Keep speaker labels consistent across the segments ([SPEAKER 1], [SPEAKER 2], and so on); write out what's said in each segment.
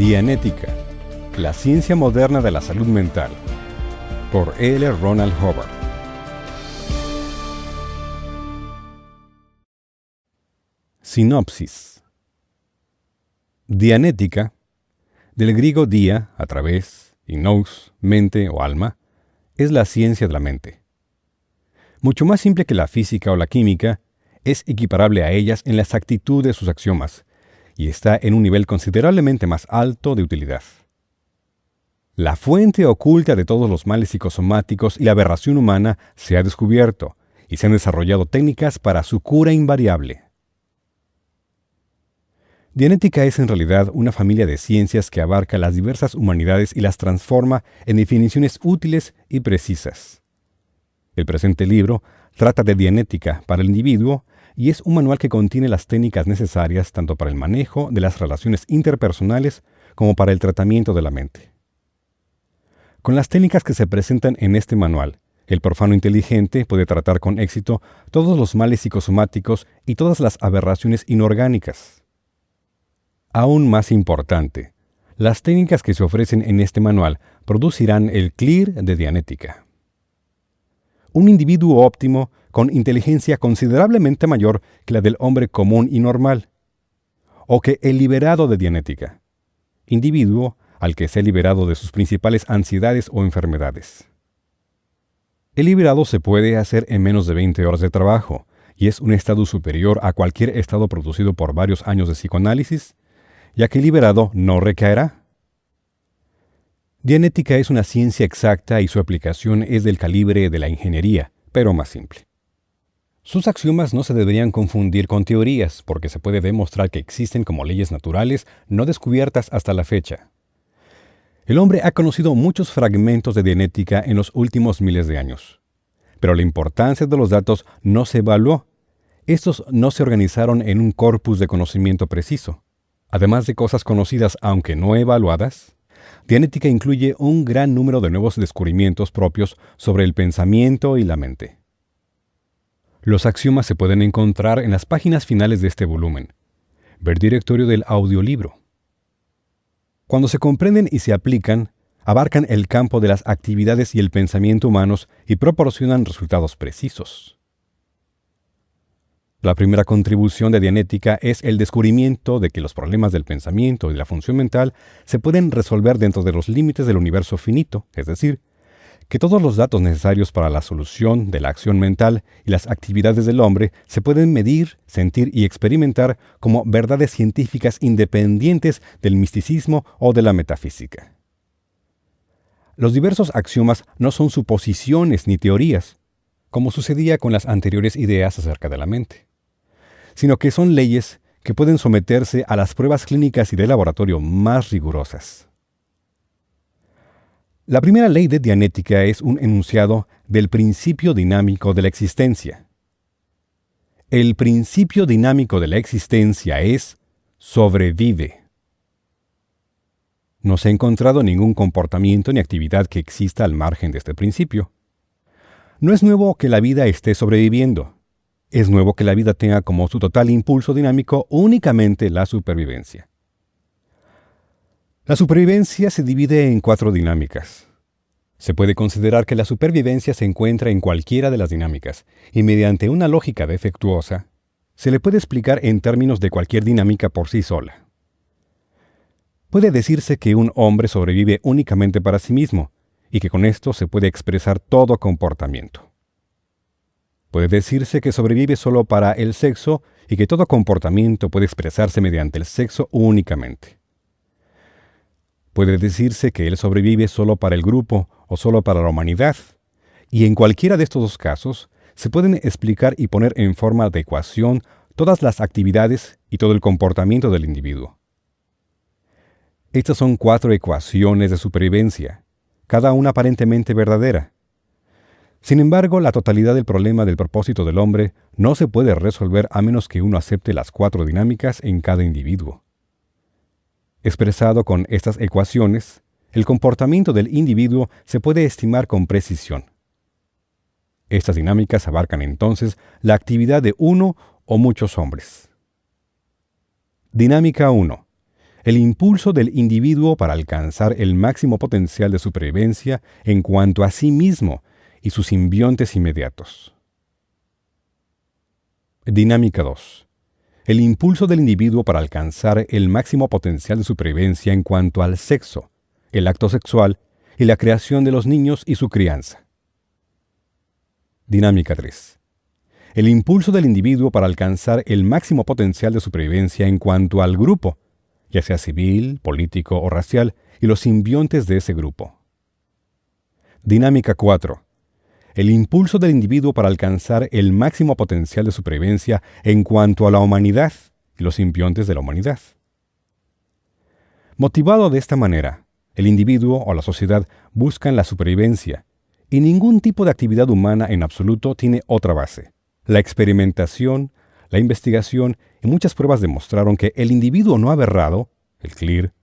[SPEAKER 1] Dianética, la ciencia moderna de la salud mental, por L. Ronald Hubbard. Sinopsis. Dianética, del griego dia, a través, y nous, mente o alma, es la ciencia de la mente. Mucho más simple que la física o la química, es equiparable a ellas en la exactitud de sus axiomas, y está en un nivel considerablemente más alto de utilidad. La fuente oculta de todos los males psicosomáticos y la aberración humana se ha descubierto, y se han desarrollado técnicas para su cura invariable. Dianética es en realidad una familia de ciencias que abarca las diversas humanidades y las transforma en definiciones útiles y precisas. El presente libro trata de dianética para el individuo y es un manual que contiene las técnicas necesarias tanto para el manejo de las relaciones interpersonales como para el tratamiento de la mente. Con las técnicas que se presentan en este manual, el profano inteligente puede tratar con éxito todos los males psicosomáticos y todas las aberraciones inorgánicas. Aún más importante, las técnicas que se ofrecen en este manual producirán el clear de dianética. Un individuo óptimo con inteligencia considerablemente mayor que la del hombre común y normal, o que el liberado de dianética, individuo al que se ha liberado de sus principales ansiedades o enfermedades. El liberado se puede hacer en menos de 20 horas de trabajo, y es un estado superior a cualquier estado producido por varios años de psicoanálisis, ya que el liberado no recaerá. Dianética es una ciencia exacta y su aplicación es del calibre de la ingeniería, pero más simple. Sus axiomas no se deberían confundir con teorías, porque se puede demostrar que existen como leyes naturales no descubiertas hasta la fecha. El hombre ha conocido muchos fragmentos de dianética en los últimos miles de años, pero la importancia de los datos no se evaluó. Estos no se organizaron en un corpus de conocimiento preciso. Además de cosas conocidas aunque no evaluadas, dianética incluye un gran número de nuevos descubrimientos propios sobre el pensamiento y la mente. Los axiomas se pueden encontrar en las páginas finales de este volumen. Ver directorio del audiolibro. Cuando se comprenden y se aplican, abarcan el campo de las actividades y el pensamiento humanos y proporcionan resultados precisos. La primera contribución de dianética es el descubrimiento de que los problemas del pensamiento y de la función mental se pueden resolver dentro de los límites del universo finito, es decir, que todos los datos necesarios para la solución de la acción mental y las actividades del hombre se pueden medir, sentir y experimentar como verdades científicas independientes del misticismo o de la metafísica. Los diversos axiomas no son suposiciones ni teorías, como sucedía con las anteriores ideas acerca de la mente, sino que son leyes que pueden someterse a las pruebas clínicas y de laboratorio más rigurosas. La primera ley de dianética es un enunciado del principio dinámico de la existencia. El principio dinámico de la existencia es sobrevive. No se ha encontrado ningún comportamiento ni actividad que exista al margen de este principio. No es nuevo que la vida esté sobreviviendo. Es nuevo que la vida tenga como su total impulso dinámico únicamente la supervivencia. La supervivencia se divide en 4 dinámicas. Se puede considerar que la supervivencia se encuentra en cualquiera de las dinámicas, y mediante una lógica defectuosa, se le puede explicar en términos de cualquier dinámica por sí sola. Puede decirse que un hombre sobrevive únicamente para sí mismo, y que con esto se puede expresar todo comportamiento. Puede decirse que sobrevive solo para el sexo y que todo comportamiento puede expresarse mediante el sexo únicamente. Puede decirse que él sobrevive solo para el grupo o solo para la humanidad, y en cualquiera de estos 2 casos se pueden explicar y poner en forma de ecuación todas las actividades y todo el comportamiento del individuo. Estas son 4 ecuaciones de supervivencia, cada una aparentemente verdadera. Sin embargo, la totalidad del problema del propósito del hombre no se puede resolver a menos que uno acepte las 4 dinámicas en cada individuo. Expresado con estas ecuaciones, el comportamiento del individuo se puede estimar con precisión. Estas dinámicas abarcan entonces la actividad de uno o muchos hombres. Dinámica 1. el impulso del individuo para alcanzar el máximo potencial de supervivencia en cuanto a sí mismo y sus simbiontes inmediatos. Dinámica 2. El impulso del individuo para alcanzar el máximo potencial de supervivencia en cuanto al sexo, el acto sexual y la creación de los niños y su crianza. Dinámica 3. El impulso del individuo para alcanzar el máximo potencial de supervivencia en cuanto al grupo, ya sea civil, político o racial, y los simbiontes de ese grupo. Dinámica 4. El impulso del individuo para alcanzar el máximo potencial de supervivencia en cuanto a la humanidad y los simbiontes de la humanidad. Motivado de esta manera, el individuo o la sociedad buscan la supervivencia, y ningún tipo de actividad humana en absoluto tiene otra base. La experimentación, la investigación y muchas pruebas demostraron que el individuo no aberrado, el CLIR,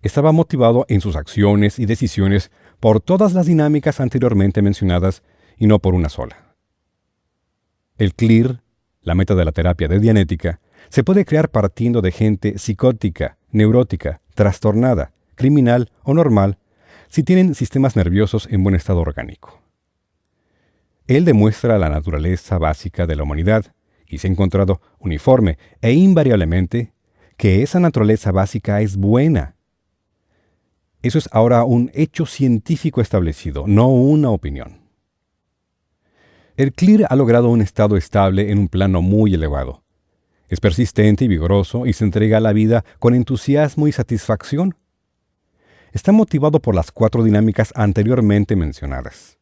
[SPEAKER 1] estaba motivado en sus acciones y decisiones por todas las dinámicas anteriormente mencionadas y no por una sola. El CLIR, la meta de la terapia de Dianética, se puede crear partiendo de gente psicótica, neurótica, trastornada, criminal o normal si tienen sistemas nerviosos en buen estado orgánico. Él demuestra la naturaleza básica de la humanidad y se ha encontrado uniforme e invariablemente que esa naturaleza básica es buena. Eso es ahora un hecho científico establecido, no una opinión. El CLIR ha logrado un estado estable en un plano muy elevado. Es persistente y vigoroso y se entrega a la vida con entusiasmo y satisfacción. Está motivado por las 4 dinámicas anteriormente mencionadas.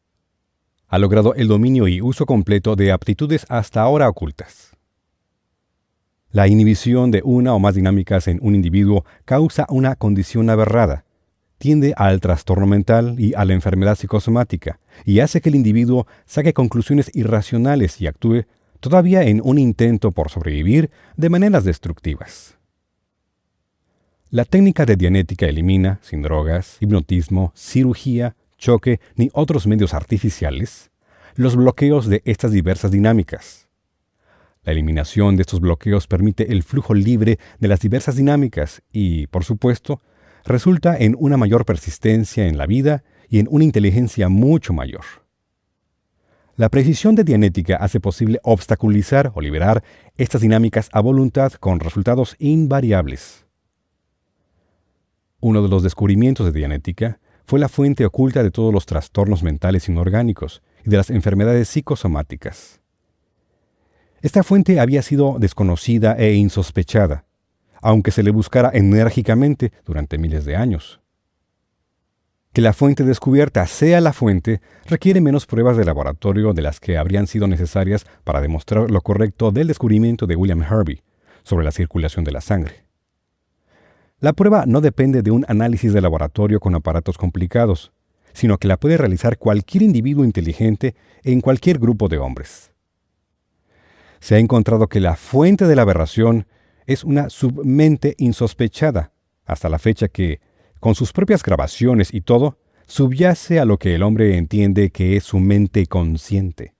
[SPEAKER 1] Ha logrado el dominio y uso completo de aptitudes hasta ahora ocultas. La inhibición de una o más dinámicas en un individuo causa una condición aberrada, tiende al trastorno mental y a la enfermedad psicosomática, y hace que el individuo saque conclusiones irracionales y actúe todavía en un intento por sobrevivir de maneras destructivas. La técnica de Dianética elimina, sin drogas, hipnotismo, cirugía, choque ni otros medios artificiales, los bloqueos de estas diversas dinámicas. La eliminación de estos bloqueos permite el flujo libre de las diversas dinámicas y, por supuesto, resulta en una mayor persistencia en la vida y en una inteligencia mucho mayor. La precisión de Dianética hace posible obstaculizar o liberar estas dinámicas a voluntad con resultados invariables. Uno de los descubrimientos de Dianética fue la fuente oculta de todos los trastornos mentales inorgánicos y de las enfermedades psicosomáticas. Esta fuente había sido desconocida e insospechada, aunque se le buscara enérgicamente durante miles de años. Que la fuente descubierta sea la fuente requiere menos pruebas de laboratorio de las que habrían sido necesarias para demostrar lo correcto del descubrimiento de William Harvey sobre la circulación de la sangre. La prueba no depende de un análisis de laboratorio con aparatos complicados, sino que la puede realizar cualquier individuo inteligente en cualquier grupo de hombres. Se ha encontrado que la fuente de la aberración es una submente insospechada, hasta la fecha que, con sus propias grabaciones y todo, subyace a lo que el hombre entiende que es su mente consciente.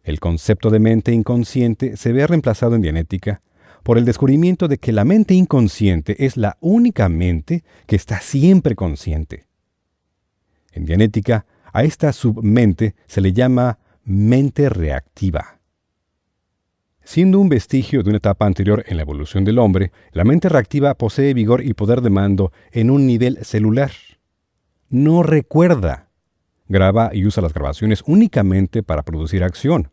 [SPEAKER 1] El concepto de mente inconsciente se ve reemplazado en Dianética por el descubrimiento de que la mente inconsciente es la única mente que está siempre consciente. En Dianética, a esta submente se le llama mente reactiva. Siendo un vestigio de una etapa anterior en la evolución del hombre, la mente reactiva posee vigor y poder de mando en un nivel celular. No recuerda. Graba y usa las grabaciones únicamente para producir acción.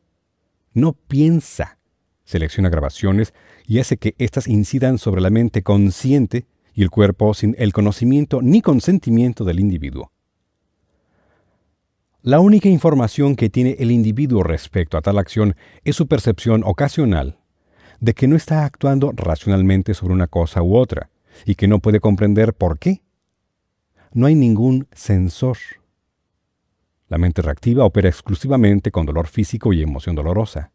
[SPEAKER 1] No piensa. Selecciona grabaciones y hace que éstas incidan sobre la mente consciente y el cuerpo sin el conocimiento ni consentimiento del individuo. La única información que tiene el individuo respecto a tal acción es su percepción ocasional de que no está actuando racionalmente sobre una cosa u otra y que no puede comprender por qué. No hay ningún sensor. La mente reactiva opera exclusivamente con dolor físico y emoción dolorosa.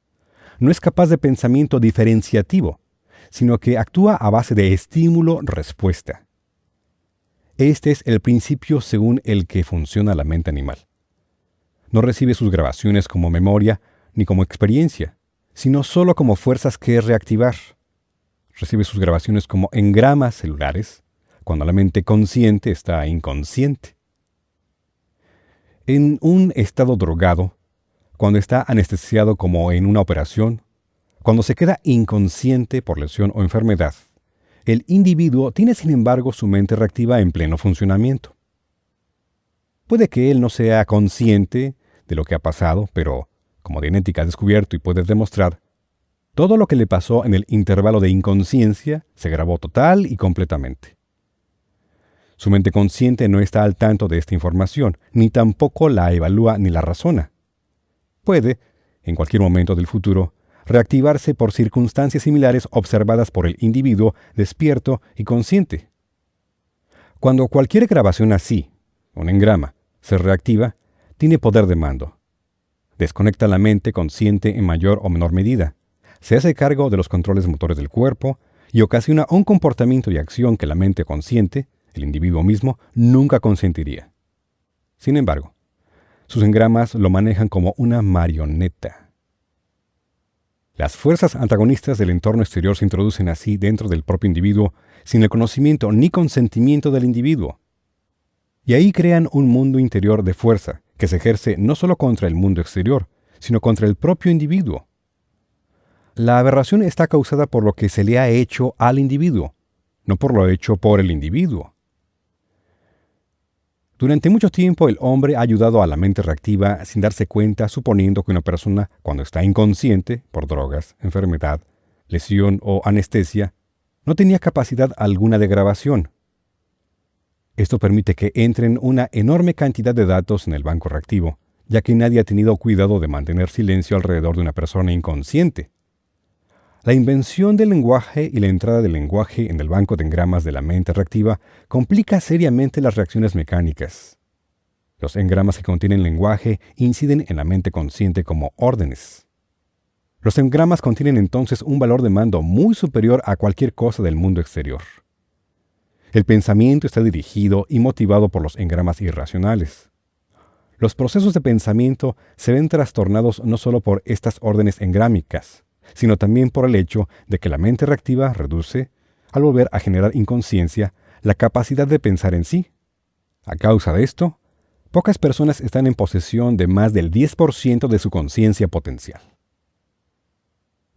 [SPEAKER 1] No es capaz de pensamiento diferenciativo, sino que actúa a base de estímulo-respuesta. Este es el principio según el que funciona la mente animal. No recibe sus grabaciones como memoria ni como experiencia, sino solo como fuerzas que reactivar. recibe sus grabaciones como engramas celulares, cuando la mente consciente está inconsciente. En un estado drogado, cuando está anestesiado como en una operación, cuando se queda inconsciente por lesión o enfermedad, el individuo tiene sin embargo su mente reactiva en pleno funcionamiento. Puede que él no sea consciente de lo que ha pasado, pero, como Dianética ha descubierto y puede demostrar, todo lo que le pasó en el intervalo de inconsciencia se grabó total y completamente. Su mente consciente no está al tanto de esta información, ni tampoco la evalúa ni la razona. Puede, en cualquier momento del futuro, reactivarse por circunstancias similares observadas por el individuo despierto y consciente. Cuando cualquier grabación así, un engrama, se reactiva, tiene poder de mando. Desconecta la mente consciente en mayor o menor medida, se hace cargo de los controles motores del cuerpo y ocasiona un comportamiento y acción que la mente consciente, el individuo mismo, nunca consentiría. Sin embargo, sus engramas lo manejan como una marioneta. Las fuerzas antagonistas del entorno exterior se introducen así dentro del propio individuo sin el conocimiento ni consentimiento del individuo. Y ahí crean un mundo interior de fuerza que se ejerce no solo contra el mundo exterior, sino contra el propio individuo. La aberración está causada por lo que se le ha hecho al individuo, no por lo hecho por el individuo. Durante mucho tiempo el hombre ha ayudado a la mente reactiva sin darse cuenta, suponiendo que una persona, cuando está inconsciente, por drogas, enfermedad, lesión o anestesia, no tenía capacidad alguna de grabación. Esto permite que entren una enorme cantidad de datos en el banco reactivo, ya que nadie ha tenido cuidado de mantener silencio alrededor de una persona inconsciente. La invención del lenguaje y la entrada del lenguaje en el banco de engramas de la mente reactiva complica seriamente las reacciones mecánicas. Los engramas que contienen lenguaje inciden en la mente consciente como órdenes. Los engramas contienen entonces un valor de mando muy superior a cualquier cosa del mundo exterior. El pensamiento está dirigido y motivado por los engramas irracionales. Los procesos de pensamiento se ven trastornados no solo por estas órdenes engrámicas, sino también por el hecho de que la mente reactiva reduce, al volver a generar inconsciencia, la capacidad de pensar en sí. A causa de esto, pocas personas están en posesión de más del 10% de su conciencia potencial.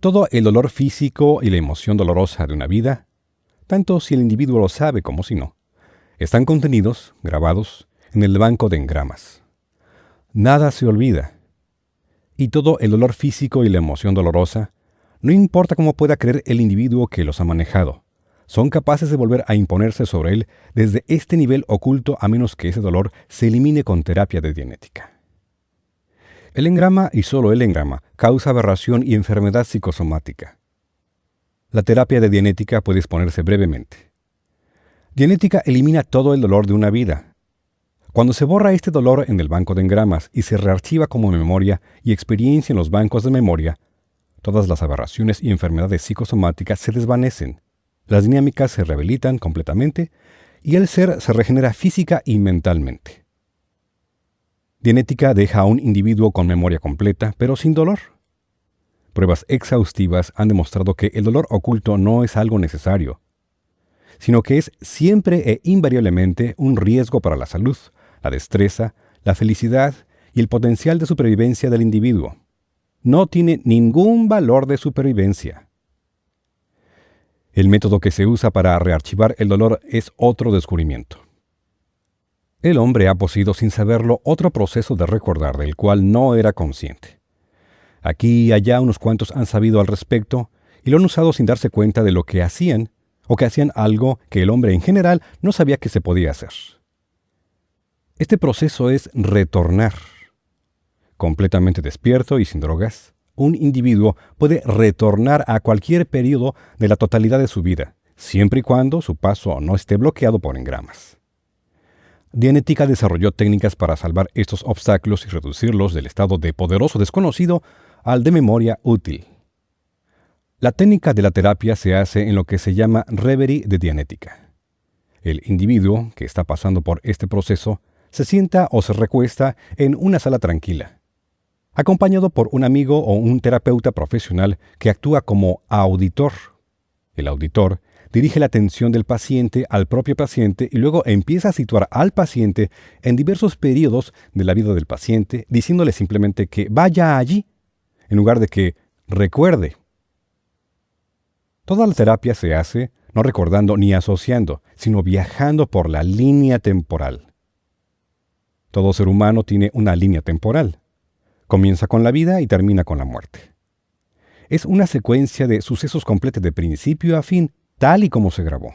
[SPEAKER 1] Todo el dolor físico y la emoción dolorosa de una vida, tanto si el individuo lo sabe como si no, están contenidos, grabados, en el banco de engramas. Nada se olvida. Y todo el dolor físico y la emoción dolorosa, no importa cómo pueda creer el individuo que los ha manejado, son capaces de volver a imponerse sobre él desde este nivel oculto a menos que ese dolor se elimine con terapia de Dianética. El engrama, y solo el engrama, causa aberración y enfermedad psicosomática. La terapia de Dianética puede exponerse brevemente. Dianética elimina todo el dolor de una vida. Cuando se borra este dolor en el banco de engramas y se rearchiva como memoria y experiencia en los bancos de memoria, todas las aberraciones y enfermedades psicosomáticas se desvanecen, las dinámicas se rehabilitan completamente y el ser se regenera física y mentalmente. Dianética deja a un individuo con memoria completa, pero sin dolor. Pruebas exhaustivas han demostrado que el dolor oculto no es algo necesario, sino que es siempre e invariablemente un riesgo para la salud, la destreza, la felicidad y el potencial de supervivencia del individuo. No tiene ningún valor de supervivencia. El método que se usa para rearchivar el dolor es otro descubrimiento. El hombre ha poseído sin saberlo otro proceso de recordar del cual no era consciente. Aquí y allá unos cuantos han sabido al respecto y lo han usado sin darse cuenta de lo que hacían o que hacían algo que el hombre en general no sabía que se podía hacer. Este proceso es retornar. Completamente despierto y sin drogas, un individuo puede retornar a cualquier periodo de la totalidad de su vida, siempre y cuando su paso no esté bloqueado por engramas. Dianética desarrolló técnicas para salvar estos obstáculos y reducirlos del estado de poderoso desconocido al de memoria útil. La técnica de la terapia se hace en lo que se llama reverie de Dianética. El individuo que está pasando por este proceso se sienta o se recuesta en una sala tranquila, acompañado por un amigo o un terapeuta profesional que actúa como auditor. El auditor dirige la atención del paciente al propio paciente y luego empieza a situar al paciente en diversos periodos de la vida del paciente, diciéndole simplemente que vaya allí, en lugar de que recuerde. Toda la terapia se hace no recordando ni asociando, sino viajando por la línea temporal. Todo ser humano tiene una línea temporal. Comienza con la vida y termina con la muerte. Es una secuencia de sucesos completa de principio a fin, tal y como se grabó.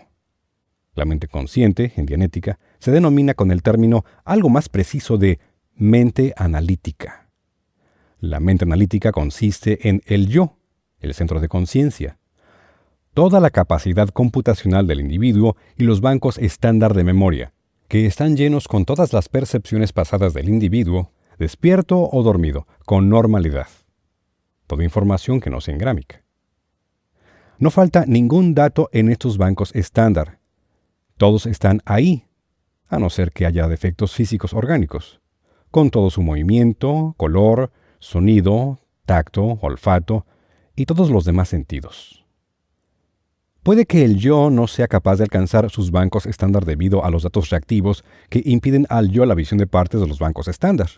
[SPEAKER 1] La mente consciente, en Dianética, se denomina con el término algo más preciso de mente analítica. La mente analítica consiste en el yo, el centro de conciencia, toda la capacidad computacional del individuo y los bancos estándar de memoria, que están llenos con todas las percepciones pasadas del individuo, despierto o dormido, con normalidad. Toda información que no sea engrámica. No falta ningún dato en estos bancos estándar. Todos están ahí, a no ser que haya defectos físicos orgánicos, con todo su movimiento, color, sonido, tacto, olfato y todos los demás sentidos. Puede que el yo no sea capaz de alcanzar sus bancos estándar debido a los datos reactivos que impiden al yo la visión de partes de los bancos estándar.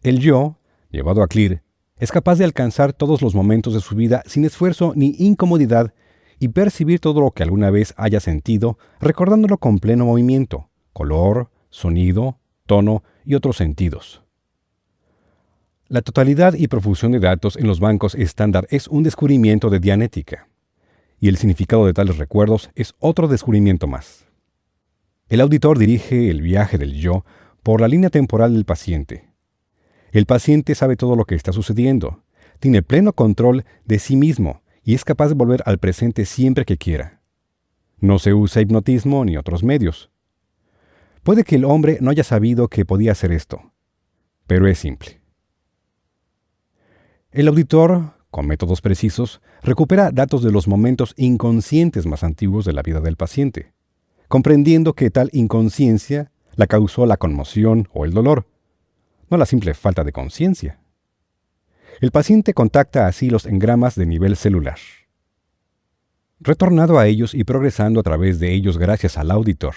[SPEAKER 1] El yo, llevado a Clear, es capaz de alcanzar todos los momentos de su vida sin esfuerzo ni incomodidad y percibir todo lo que alguna vez haya sentido, recordándolo con pleno movimiento, color, sonido, tono y otros sentidos. La totalidad y profusión de datos en los bancos estándar es un descubrimiento de Dianética, y el significado de tales recuerdos es otro descubrimiento más. El auditor dirige el viaje del yo por la línea temporal del paciente. El paciente sabe todo lo que está sucediendo, tiene pleno control de sí mismo y es capaz de volver al presente siempre que quiera. No se usa hipnotismo ni otros medios. Puede que el hombre no haya sabido que podía hacer esto, pero es simple. El auditor, con métodos precisos, recupera datos de los momentos inconscientes más antiguos de la vida del paciente, comprendiendo que tal inconsciencia la causó la conmoción o el dolor, no la simple falta de conciencia. El paciente contacta así los engramas de nivel celular. Retornado a ellos y progresando a través de ellos gracias al auditor,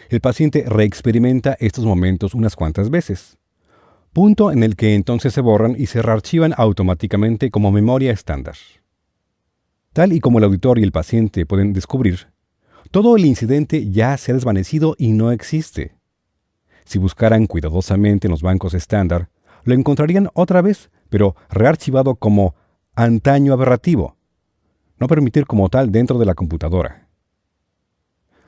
[SPEAKER 1] el paciente reexperimenta estos momentos unas cuantas veces, punto en el que entonces se borran y se rearchivan automáticamente como memoria estándar. Tal y como el auditor y el paciente pueden descubrir, todo el incidente ya se ha desvanecido y no existe. Si buscaran cuidadosamente en los bancos estándar, lo encontrarían otra vez, pero rearchivado como antaño aberrativo, no permitir como tal dentro de la computadora.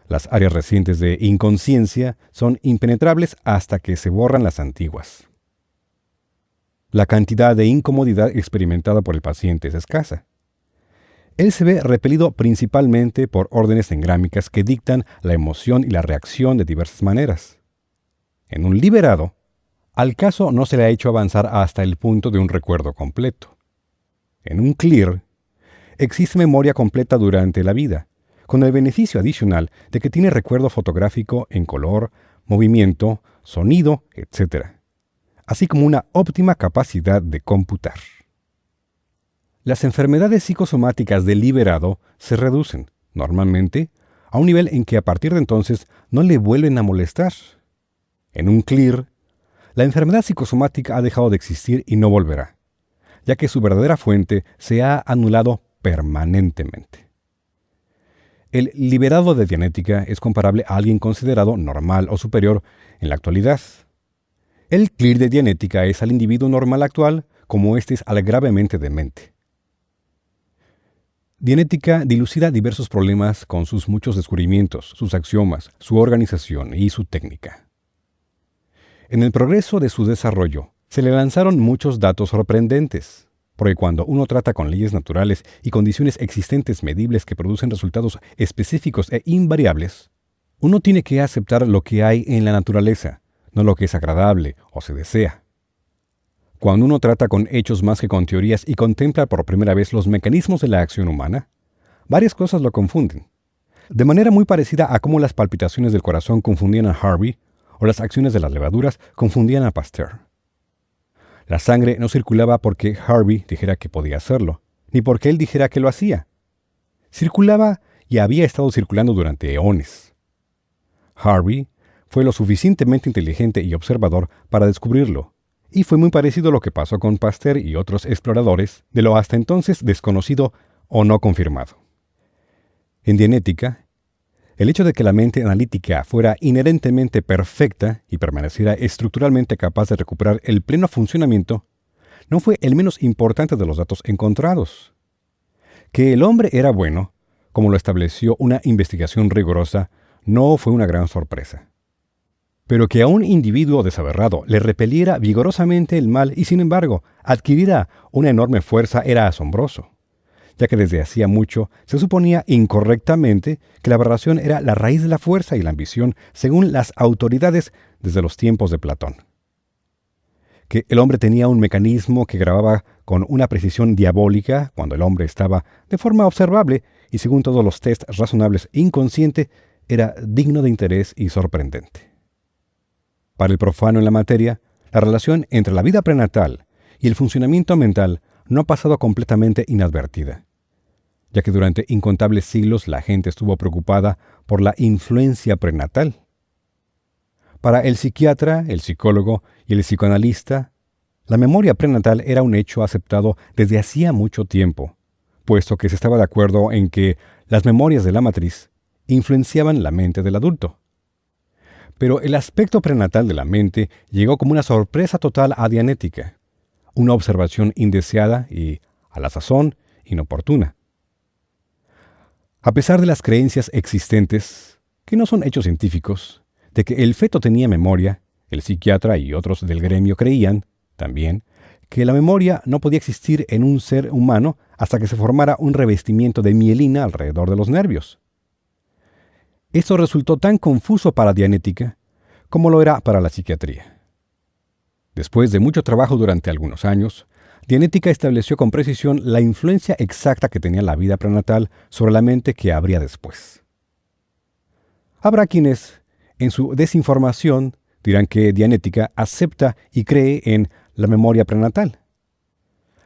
[SPEAKER 1] Las áreas recientes de inconsciencia son impenetrables hasta que se borran las antiguas. La cantidad de incomodidad experimentada por el paciente es escasa. Él se ve repelido principalmente por órdenes engrámicas que dictan la emoción y la reacción de diversas maneras. En un liberado, al caso no se le ha hecho avanzar hasta el punto de un recuerdo completo. En un clear, existe memoria completa durante la vida, con el beneficio adicional de que tiene recuerdo fotográfico en color, movimiento, sonido, etc., así como una óptima capacidad de computar. Las enfermedades psicosomáticas del liberado se reducen, normalmente, a un nivel en que a partir de entonces no le vuelven a molestar. En un clear, la enfermedad psicosomática ha dejado de existir y no volverá, ya que su verdadera fuente se ha anulado permanentemente. El liberado de Dianética es comparable a alguien considerado normal o superior en la actualidad. El clear de Dianética es al individuo normal actual como éste es al gravemente demente. Dianética dilucida diversos problemas con sus muchos descubrimientos, sus axiomas, su organización y su técnica. En el progreso de su desarrollo, se le lanzaron muchos datos sorprendentes, porque cuando uno trata con leyes naturales y condiciones existentes medibles que producen resultados específicos e invariables, uno tiene que aceptar lo que hay en la naturaleza, no lo que es agradable o se desea. Cuando uno trata con hechos más que con teorías y contempla por primera vez los mecanismos de la acción humana, varias cosas lo confunden. De manera muy parecida a cómo las palpitaciones del corazón confundían a Harvey o las acciones de las levaduras confundían a Pasteur. La sangre no circulaba porque Harvey dijera que podía hacerlo, ni porque él dijera que lo hacía, circulaba y había estado circulando durante eones. Harvey fue lo suficientemente inteligente y observador para descubrirlo, y fue muy parecido a lo que pasó con Pasteur y otros exploradores de lo hasta entonces desconocido o no confirmado. En Dianética, el hecho de que la mente analítica fuera inherentemente perfecta y permaneciera estructuralmente capaz de recuperar el pleno funcionamiento no fue el menos importante de los datos encontrados. Que el hombre era bueno, como lo estableció una investigación rigurosa, no fue una gran sorpresa. Pero que a un individuo desaberrado le repeliera vigorosamente el mal y, sin embargo, adquiriera una enorme fuerza era asombroso, ya que desde hacía mucho se suponía incorrectamente que la aberración era la raíz de la fuerza y la ambición según las autoridades desde los tiempos de Platón. Que el hombre tenía un mecanismo que grababa con una precisión diabólica cuando el hombre estaba de forma observable y según todos los tests razonables inconsciente, era digno de interés y sorprendente. Para el profano en la materia, la relación entre la vida prenatal y el funcionamiento mental no ha pasado completamente inadvertida, ya que durante incontables siglos la gente estuvo preocupada por la influencia prenatal. Para el psiquiatra, el psicólogo y el psicoanalista, la memoria prenatal era un hecho aceptado desde hacía mucho tiempo, puesto que se estaba de acuerdo en que las memorias de la matriz influenciaban la mente del adulto. Pero el aspecto prenatal de la mente llegó como una sorpresa total a Dianética, una observación indeseada y, a la sazón, inoportuna. A pesar de las creencias existentes, que no son hechos científicos, de que el feto tenía memoria, el psiquiatra y otros del gremio creían, también, que la memoria no podía existir en un ser humano hasta que se formara un revestimiento de mielina alrededor de los nervios. Esto resultó tan confuso para Dianética como lo era para la psiquiatría. Después de mucho trabajo durante algunos años, Dianética estableció con precisión la influencia exacta que tenía la vida prenatal sobre la mente que habría después. Habrá quienes, en su desinformación, dirán que Dianética acepta y cree en la memoria prenatal.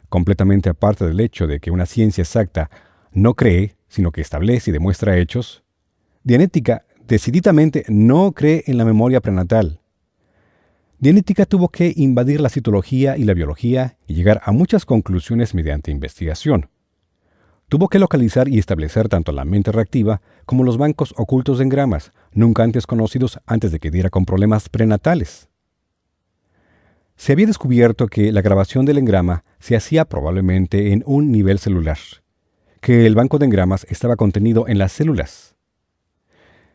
[SPEAKER 1] Completamente aparte del hecho de que una ciencia exacta no cree, sino que establece y demuestra hechos, Dianética decididamente no cree en la memoria prenatal. Dianética tuvo que invadir la citología y la biología y llegar a muchas conclusiones mediante investigación. Tuvo que localizar y establecer tanto la mente reactiva como los bancos ocultos de engramas, nunca antes conocidos antes de que diera con problemas prenatales. Se había descubierto que la grabación del engrama se hacía probablemente en un nivel celular, que el banco de engramas estaba contenido en las células.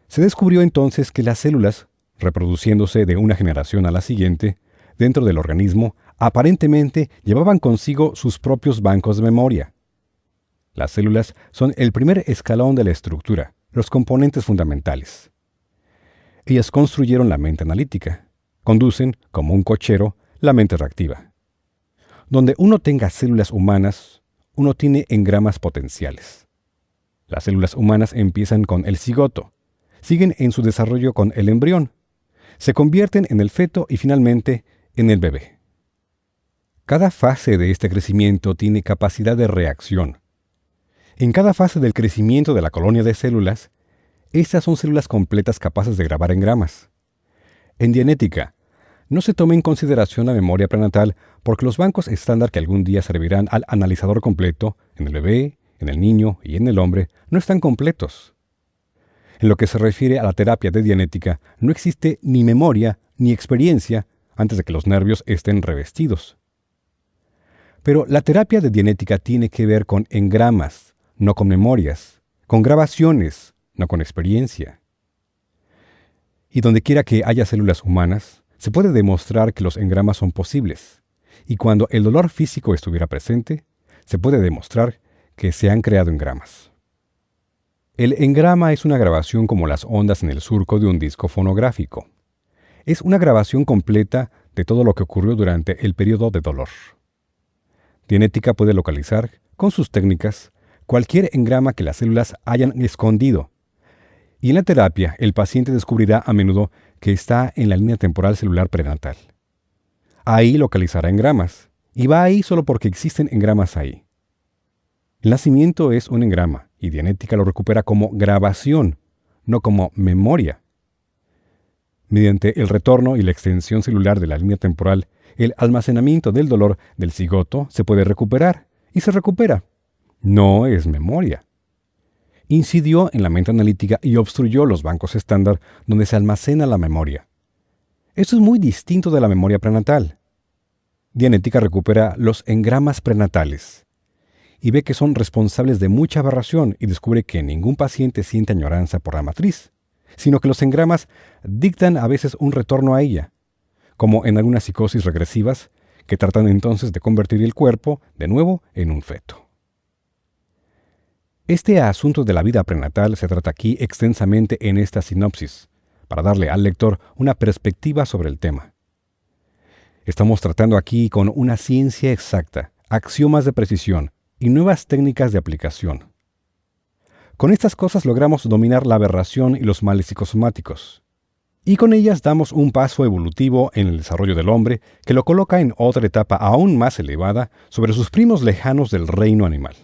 [SPEAKER 1] Se descubrió entonces que las células, reproduciéndose de una generación a la siguiente, dentro del organismo, aparentemente llevaban consigo sus propios bancos de memoria. Las células son el primer escalón de la estructura, los componentes fundamentales. Ellas construyeron la mente analítica, conducen, como un cochero, la mente reactiva. Donde uno tenga células humanas, uno tiene engramas potenciales. Las células humanas empiezan con el cigoto, siguen en su desarrollo con el embrión, se convierten en el feto y finalmente en el bebé. Cada fase de este crecimiento tiene capacidad de reacción. En cada fase del crecimiento de la colonia de células, estas son células completas capaces de grabar engramas. En Dianética, no se toma en consideración la memoria prenatal porque los bancos estándar que algún día servirán al analizador completo, en el bebé, en el niño y en el hombre, no están completos. En lo que se refiere a la terapia de Dianética, no existe ni memoria ni experiencia antes de que los nervios estén revestidos. Pero la terapia de Dianética tiene que ver con engramas, no con memorias, con grabaciones, no con experiencia. Y donde quiera que haya células humanas, se puede demostrar que los engramas son posibles, y cuando el dolor físico estuviera presente, se puede demostrar que se han creado engramas. El engrama es una grabación como las ondas en el surco de un disco fonográfico. Es una grabación completa de todo lo que ocurrió durante el periodo de dolor. Dianética puede localizar, con sus técnicas, cualquier engrama que las células hayan escondido. Y en la terapia, el paciente descubrirá a menudo que está en la línea temporal celular prenatal. Ahí localizará engramas, y va ahí solo porque existen engramas ahí. El nacimiento es un engrama, y Dianética lo recupera como grabación, no como memoria. Mediante el retorno y la extensión celular de la línea temporal, el almacenamiento del dolor del cigoto se puede recuperar, y se recupera. No es memoria. Incidió en la mente analítica y obstruyó los bancos estándar donde se almacena la memoria. Esto es muy distinto de la memoria prenatal. Dianética recupera los engramas prenatales y ve que son responsables de mucha aberración y descubre que ningún paciente siente añoranza por la matriz, sino que los engramas dictan a veces un retorno a ella, como en algunas psicosis regresivas que tratan entonces de convertir el cuerpo de nuevo en un feto. Este asunto de la vida prenatal se trata aquí extensamente en esta sinopsis, para darle al lector una perspectiva sobre el tema. Estamos tratando aquí con una ciencia exacta, axiomas de precisión y nuevas técnicas de aplicación. Con estas cosas logramos dominar la aberración y los males psicosomáticos. Y con ellas damos un paso evolutivo en el desarrollo del hombre que lo coloca en otra etapa aún más elevada sobre sus primos lejanos del reino animal.